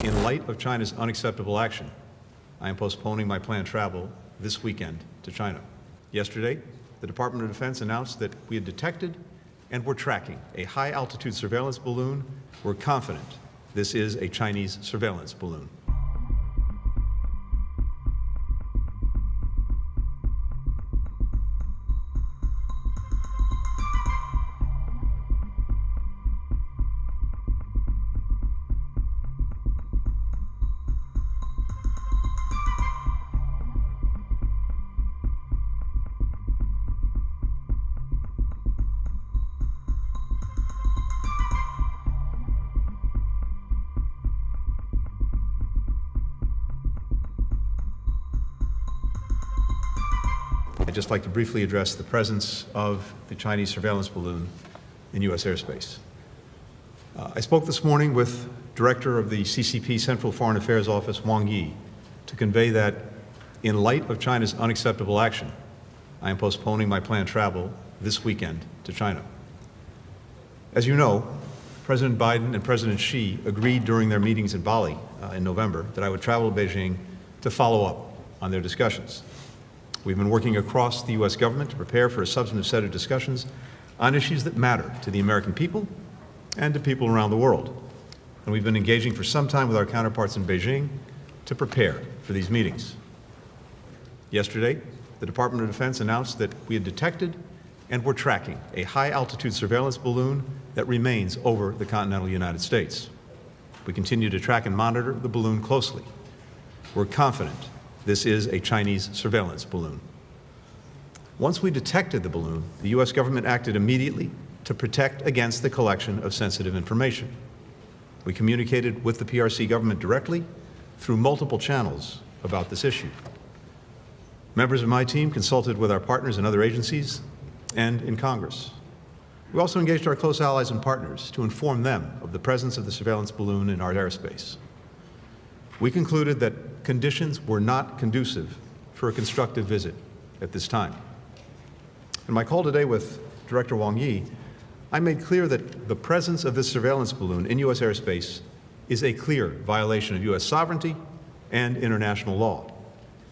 In light of China's unacceptable action, I am postponing my planned travel this weekend to China. Yesterday, the Department of Defense announced that we had detected and were tracking a high-altitude surveillance balloon. We're confident this is a Chinese surveillance balloon. I'd just like to briefly address the presence of the Chinese surveillance balloon in U.S. airspace. I spoke this morning with Director of the CCP Central Foreign Affairs Office, Wang Yi, to convey that in light of China's unacceptable action, I am postponing my planned travel this weekend to China. As you know, President Biden and President Xi agreed during their meetings in Bali in November that I would travel to Beijing to follow up on their discussions. We've been working across the U.S. government to prepare for a substantive set of discussions on issues that matter to the American people and to people around the world. And we've been engaging for some time with our counterparts in Beijing to prepare for these meetings. Yesterday, the Department of Defense announced that we had detected and were tracking a high-altitude surveillance balloon that remains over the continental United States. We continue to track and monitor the balloon closely. We're confident this is a Chinese surveillance balloon. Once we detected the balloon, the U.S. government acted immediately to protect against the collection of sensitive information. We communicated with the PRC government directly through multiple channels about this issue. Members of my team consulted with our partners in other agencies and in Congress. We also engaged our close allies and partners to inform them of the presence of the surveillance balloon in our airspace. We concluded that conditions were not conducive for a constructive visit at this time. In my call today with Director Wang Yi, I made clear that the presence of this surveillance balloon in U.S. airspace is a clear violation of U.S. sovereignty and international law,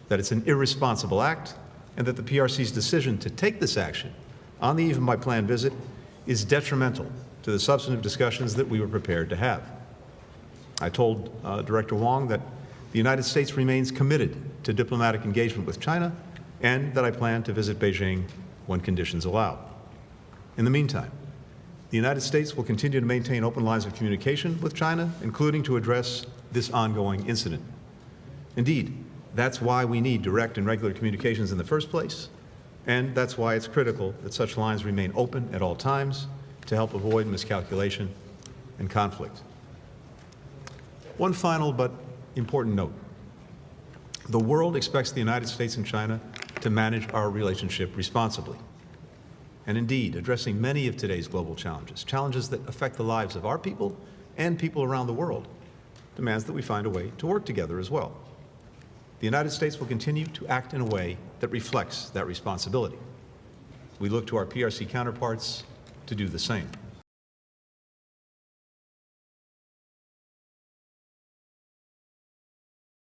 that it's an irresponsible act, and that the PRC's decision to take this action on the eve of my planned visit is detrimental to the substantive discussions that we were prepared to have. I told Director Wang that the United States remains committed to diplomatic engagement with China and that I plan to visit Beijing when conditions allow. In the meantime, the United States will continue to maintain open lines of communication with China, including to address this ongoing incident. Indeed, that's why we need direct and regular communications in the first place, and that's why it's critical that such lines remain open at all times to help avoid miscalculation and conflict. One final but important note. The world expects the United States and China to manage our relationship responsibly. And indeed, addressing many of today's global challenges, challenges that affect the lives of our people and people around the world, demands that we find a way to work together as well. The United States will continue to act in a way that reflects that responsibility. We look to our PRC counterparts to do the same.